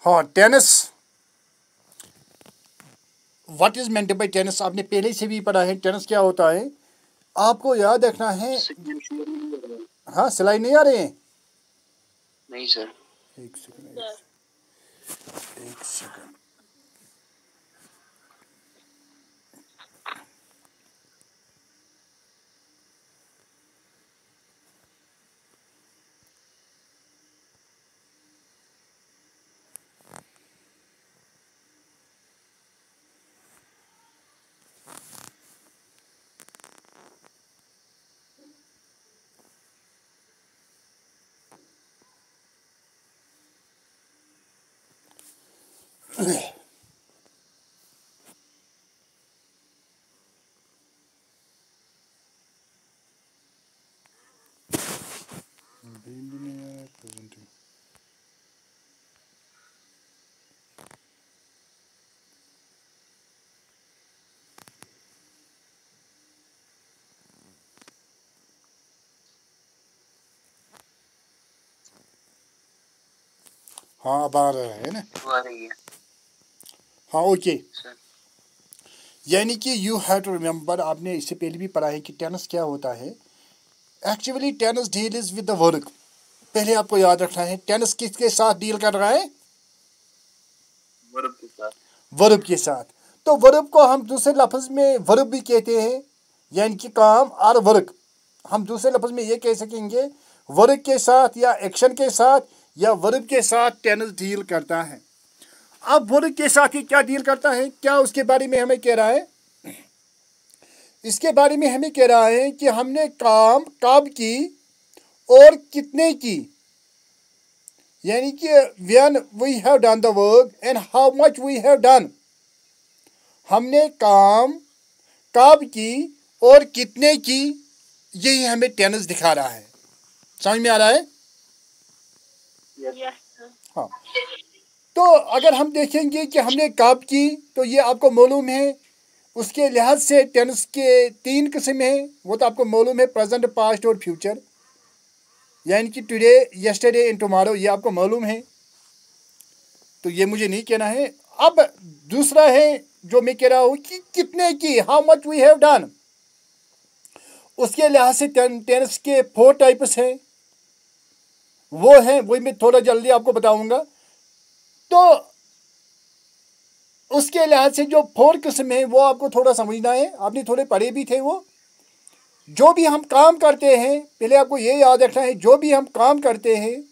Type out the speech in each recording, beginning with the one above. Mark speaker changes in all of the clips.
Speaker 1: हाँ, tennis, what is meant by tennis आपने पहले से भी पढ़ा है। टेनिस क्या होता है आपको याद रखना है। हाँ, सिलाई नहीं आ रहे हैं।
Speaker 2: नहीं सर।
Speaker 1: एक सेकंड, एक सेकंड। हाँ, अब आ रहा है ना।
Speaker 2: आ रही है।
Speaker 1: हाँ, ओके। यानी कि यू हैव टू रिमेम्बर, आपने इससे पहले भी पढ़ा है कि टेनिस क्या होता है। Actually tennis deals with the work. पहले आपको याद रखना है टेनिस किसके साथ डील कर रहा है?
Speaker 2: वर्ब के साथ।
Speaker 1: वर्ब के साथ। तो वर्ब को हम दूसरे लफ्ज में वर्ब भी कहते हैं, यानी कि काम और वर्क। हम दूसरे लफ्ज में ये कह सकेंगे वर्क के साथ या एक्शन के साथ या वर्ब के साथ टेनिस डील करता है। अब वर्क के साथ ही क्या डील करता है, क्या उसके बारे में हमें कह रहा है? इसके बारे में हमें कह रहा है कि हमने काम कब की और कितने की, यानी कि when we have done the work and how much we have done। हमने काम कब की और कितने की, यही हमें टेनिस दिखा रहा है। समझ में आ रहा है? हाँ। तो अगर हम देखेंगे कि हमने कब की, तो ये आपको मालूम है। उसके लिहाज से टेनिस के 3 किस्म हैं, वो तो आपको मालूम है, प्रेजेंट, पास्ट और फ्यूचर। यानी कि टुडे, यस्टरडे एंड टुमारो, ये आपको मालूम है, तो ये मुझे नहीं कहना है। अब दूसरा है जो मैं कह रहा हूँ कि कितने की, how much we have done. उसके लिहाज से टेनिस के 4 टाइप्स हैं, वो हैं, वही मैं थोड़ा जल्दी आपको बताऊंगा। तो उसके लिहाज से जो 4 किस्म है वो आपको थोड़ा समझना है, आपने थोड़े पढ़े भी थे वो। जो भी हम काम करते हैं, पहले आपको ये याद रखना है, जो भी हम काम करते हैं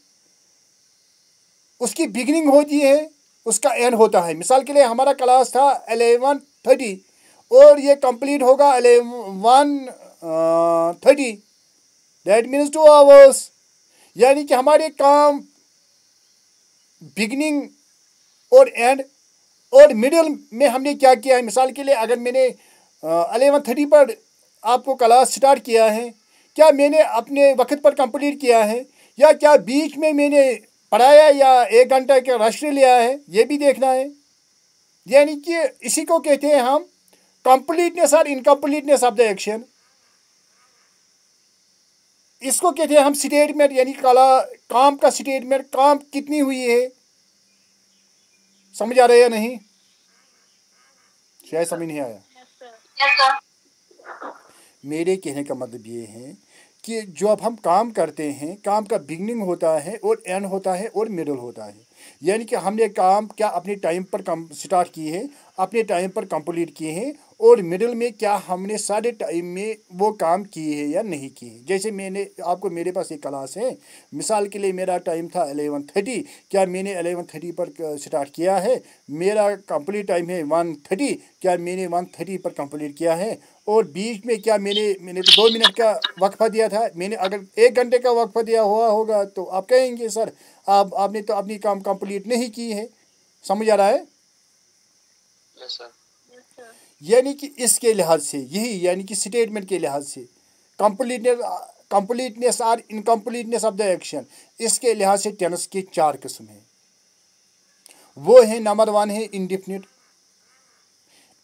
Speaker 1: उसकी बिगिनिंग होती है, उसका एंड होता है। मिसाल के लिए हमारा क्लास था 11:30 और ये कंप्लीट होगा 11:30, दैट मीन्स 2 आवर्स। यानी कि हमारे काम बिगिनिंग और एंड और मिडिल में हमने क्या किया है। मिसाल के लिए अगर मैंने 11:30 पर आपको क्लास स्टार्ट किया है, क्या मैंने अपने वक्त पर कंप्लीट किया है, या क्या बीच में मैंने पढ़ाया या 1 घंटा का रेस्ट लिया है, ये भी देखना है। यानी कि इसी को कहते हैं हम कंप्लीटनेस और इनकम्प्लीटनेस ऑफ द एक्शन। इसको कहते हैं हम स्टेटमेंट, यानी काम का स्टेटमेंट, काम कितनी हुई है। समझ आ रहा है या नहीं? शायद समझ नहीं आया। मेरे कहने का मतलब ये है कि जब हम काम करते हैं, काम का बिगनिंग होता है और एंड होता है और मिडल होता है। यानी कि हमने काम क्या अपने टाइम पर स्टार्ट की है, अपने टाइम पर कंप्लीट किए हैं, और मिडिल में क्या हमने सारे टाइम में वो काम किए हैं या नहीं किए। जैसे मैंने आपको, मेरे पास एक क्लास है, मिसाल के लिए मेरा टाइम था 11:30, क्या मैंने 11:30 पर स्टार्ट किया है? मेरा कंप्लीट टाइम है 1:30, क्या मैंने 1:30 पर कंप्लीट किया है? और बीच में क्या मैंने तो 2 मिनट का वक्फा दिया था। मैंने अगर 1 घंटे का वक्फा दिया हुआ होगा तो आप कहेंगे सर आपने तो अपनी काम कंप्लीट नहीं की है। समझ आ रहा है?
Speaker 2: Yes sir.
Speaker 1: यानी कि इसके लिहाज से यही, यानी कि स्टेटमेंट के लिहाज से कंप्लीटनेस और इनकम्प्लीटनेस ऑफ द एक्शन, इसके लिहाज से टेनिस के 4 किस्म हैं। वो है, नंबर 1 है इनडिफिनिट।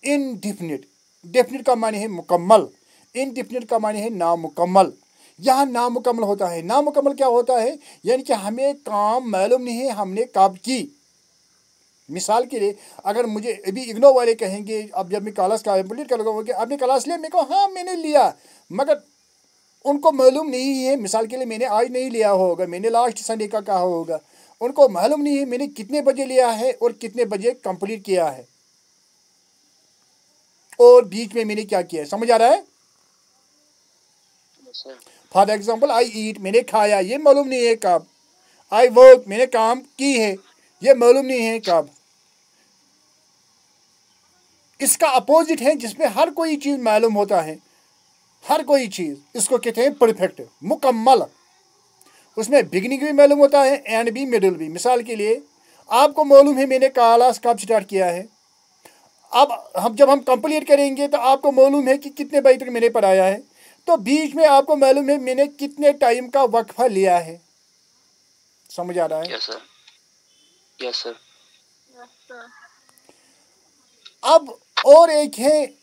Speaker 1: इनडिफिनिट, डेफिनिट का माने है मुकम्मल, इनडिफिनिट का माने है नामुकम्मल। यहाँ नामुकम्मल होता है। नामुकम्मल क्या होता है? यानी कि हमें काम मालूम नहीं है हमने कब की। मिसाल के लिए अगर मुझे अभी इग्नो वाले कहेंगे, अब जब मैं क्लास कंप्लीट कर लूँगा, आपने क्लास लिया, मेरे को हाँ मैंने लिया, मगर उनको मालूम नहीं है, मिसाल के लिए मैंने आज नहीं लिया होगा, मैंने लास्ट संडे का कहा होगा, उनको मालूम नहीं है मैंने कितने बजे लिया है और कितने बजे कंप्लीट किया है और बीच में मैंने क्या किया है। समझ आ रहा है?
Speaker 2: Yes, sir.
Speaker 1: For example I eat, मैंने खाया, ये मालूम नहीं है कब। आई वर्क, मैंने काम की है, ये मालूम नहीं है कब। इसका अपोजिट है जिसमें हर कोई चीज़ मालूम होता है, हर कोई चीज़, इसको कहते हैं परफेक्ट, मुकम्मल। उसमें बिगनिंग भी मालूम होता है एंड भी, मिडिल भी। मिसाल के लिए आपको मालूम है मैंने क्लास कब स्टार्ट किया है, अब जब हम कंप्लीट करेंगे तो आपको मालूम है कि कितने बजे तक मैंने पढ़ाया है, तो बीच में आपको मालूम है मैंने कितने टाइम का वक्फा लिया है। समझ आ रहा है?
Speaker 2: Yes, sir. Yes, sir.
Speaker 1: अब और एक है,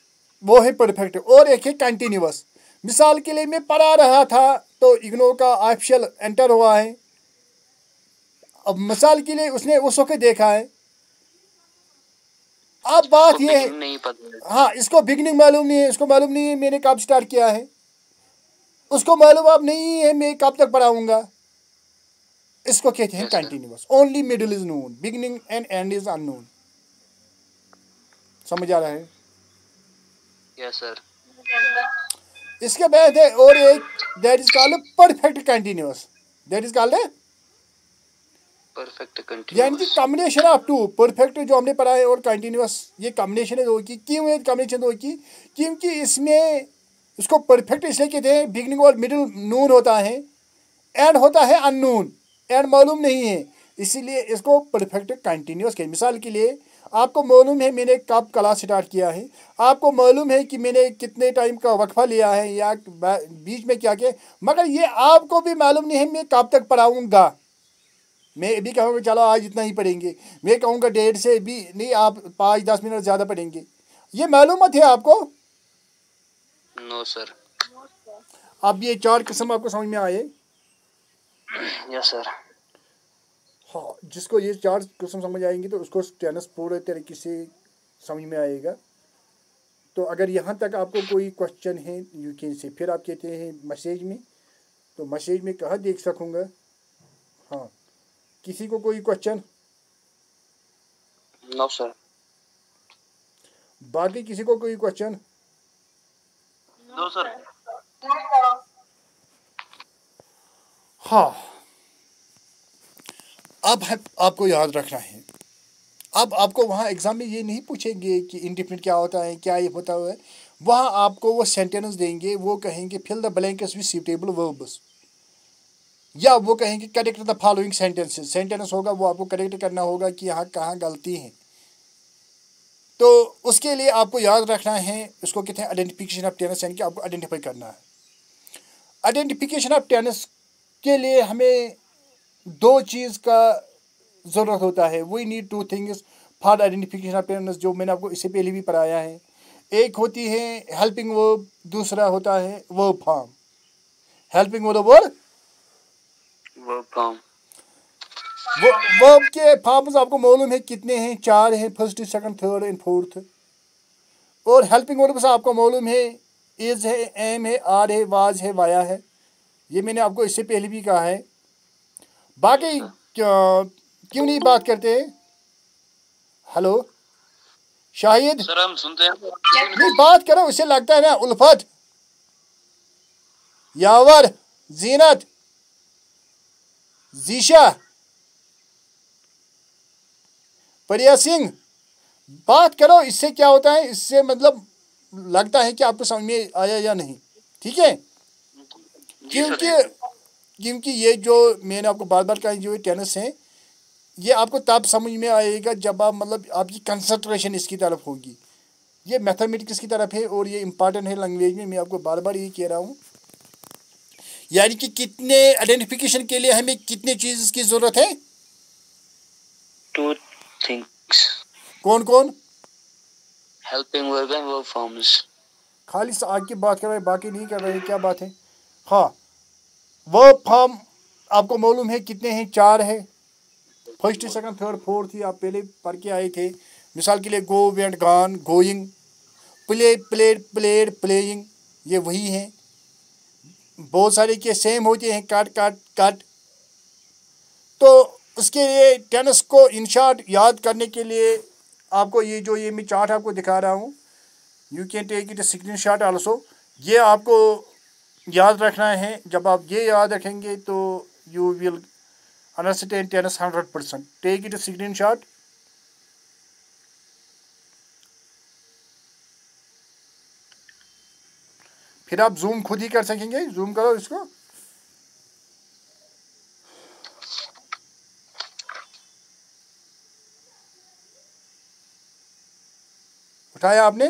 Speaker 1: वो है परफेक्ट, और एक है कंटिन्यूअस। मिसाल के लिए मैं पढ़ा रहा था तो इग्नो का ऑफिशियल एंटर हुआ है, अब मिसाल के लिए उसने उस वक्त देखा है। अब बात ये है,
Speaker 2: नहीं पता।
Speaker 1: हाँ, इसको बिगनिंग मालूम नहीं है, इसको मालूम नहीं है मैंने कब स्टार्ट किया है, उसको मालूम अब नहीं है मैं कब तक पढ़ाऊंगा। इसको कहते हैं continuous. Only middle is known, beginning and and is unknown. समझ आ रहा है?
Speaker 2: Yes, sir.
Speaker 1: इसके बाद है और एक, that is called perfect continuous. That is called
Speaker 2: Perfect
Speaker 1: यानी कि
Speaker 2: continuous.
Speaker 1: Combination of two. Perfect जो हमने पढ़ा है और कंटिन्यूअस, ये कॉम्बिनेशन है दो की। क्यों है कॉम्बिनेशन दो की? क्योंकि इसमें इसको परफेक्ट इसलिए कहते हैं, बिगनिंग और मिडिल नून होता है, एंड होता है अननोन, एंड मालूम नहीं है, इसीलिए इसको परफेक्ट कंटिन्यूअस कहते हैं। मिसाल के लिए आपको मालूम है मैंने कब क्लास स्टार्ट किया है, आपको मालूम है कि मैंने कितने टाइम का वक्फा लिया है या बीच में क्या किया, मगर ये आपको भी मालूम नहीं है मैं कब तक पढ़ाऊँगा। मैं भी कहूँगा चलो आज इतना ही पढ़ेंगे, मैं कहूँगा 1:30 से भी नहीं, आप 5-10 मिनट ज़्यादा पढ़ेंगे, ये मालूम है आपको?
Speaker 2: No, sir.
Speaker 1: अब ये 4 किस्म आपको समझ में आए?
Speaker 2: Yes, sir.
Speaker 1: हाँ, जिसको ये 4 किस्म समझ आएंगे तो उसको टेनिस पूरे तरीके से समझ में आएगा। तो अगर यहाँ तक आपको कोई क्वेश्चन है यू कैन से, फिर आप कहते हैं मैसेज में, तो मैसेज में कहाँ देख सकूँगा? हाँ, किसी को कोई क्वेश्चन?
Speaker 2: No, sir.
Speaker 1: बाकी किसी को कोई क्वेश्चन?
Speaker 2: No, sir.
Speaker 1: हाँ, अब आपको याद रखना है, अब आपको वहाँ एग्ज़ाम में ये नहीं पूछेंगे कि इंडिफिनिट क्या होता है, क्या ये होता है। वहाँ आपको वो सेंटेंस देंगे, वो कहेंगे fill the blanks with suitable verbs, या वो कहेंगे correct the following sentences. Sentence होगा वो आपको करेक्ट करना होगा कि यहाँ कहाँ गलती है। तो उसके लिए आपको याद रखना है, उसको कहते हैं आइडेंटिफिकेशन ऑफ टेनिस, यानी कि आपको आइडेंटिफाई करना है। आइडेंटिफिकेशन ऑफ टेनिस के लिए हमें 2 चीज़ का ज़रूरत होता है। We need 2 things for identification of tenses, जो मैंने आपको इससे पहले भी पढ़ाया है। एक होती है हेल्पिंग वर्ब, दूसरा होता है वर्ब फॉर्म। हेल्पिंग वर्ब और
Speaker 2: Verb form.
Speaker 1: वर्ब के फॉर्म्स आपको मालूम है कितने हैं? 4 हैं, first, second, third and fourth. और हेल्पिंग वर्ब्स आपको मालूम है इज है, एम है, आर है, वाज है, वाया है। ये मैंने आपको इससे पहले भी कहा है। बाकी क्यों नहीं बात करते? हेलो शाहिद,
Speaker 2: Sir, हम सुनते हैं।
Speaker 1: नहीं बात करो, उससे लगता है ना उल्फत, यावर, जीनत, जीशा, परिया सिंह, बात करो। इससे क्या होता है, इससे मतलब लगता है कि आपको समझ में आया या नहीं। ठीक है?
Speaker 2: जी सर,
Speaker 1: क्योंकि ये जो मैंने आपको बार बार कहा, जो टेनिस है, ये आपको तब समझ में आएगा जब आप मतलब आपकी कंसंट्रेशन इसकी तरफ होगी। ये मैथमेटिक्स की तरफ है और ये इम्पॉर्टेंट है लैंग्वेज में। मैं आपको बार बार ये कह रहा हूँ, यानी कि कितने आइडेंटिफिकेशन के लिए हमें कितने चीज़ की ज़रूरत है?
Speaker 2: 2 things.
Speaker 1: कौन कौन?
Speaker 2: Helping verb and verb forms.
Speaker 1: खाली आग की बात कर रहे हैं, बाकी नहीं कर रहे हैं, क्या बात है? हाँ, वर्ब फॉर्म आपको मालूम है कितने हैं? 4 है। फर्स्ट सेकंड थर्ड फोर्थ ही आप पहले पढ़ के आए थे। मिसाल के लिए go, went, gone, going, play, played, played, playing, ये वही हैं। बहुत सारे के सेम होते हैं, कट, कट, कट। तो उसके लिए टेनिस को इन शॉर्ट याद करने के लिए आपको ये मैं चार्ट आपको दिखा रहा हूँ, you can take it screen shot also. ये आपको याद रखना है। जब आप ये याद रखेंगे तो you will understand tenses 100%। Take it screen shot. फिर आप जूम खुद ही कर सकेंगे। जूम करो इसको। उठाया आपने?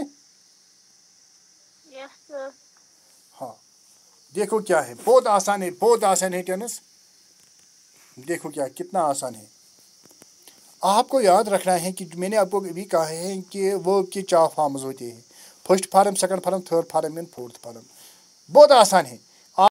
Speaker 3: Yes sir.
Speaker 1: हाँ, देखो क्या है, बहुत आसान है, बहुत आसान है टेनिस। देखो क्या, कितना आसान है। आपको याद रखना है कि मैंने आपको भी कहा है कि वो के 4 फॉर्म्स होते हैं, first form, second form, third form and fourth form. बहुत आसान है।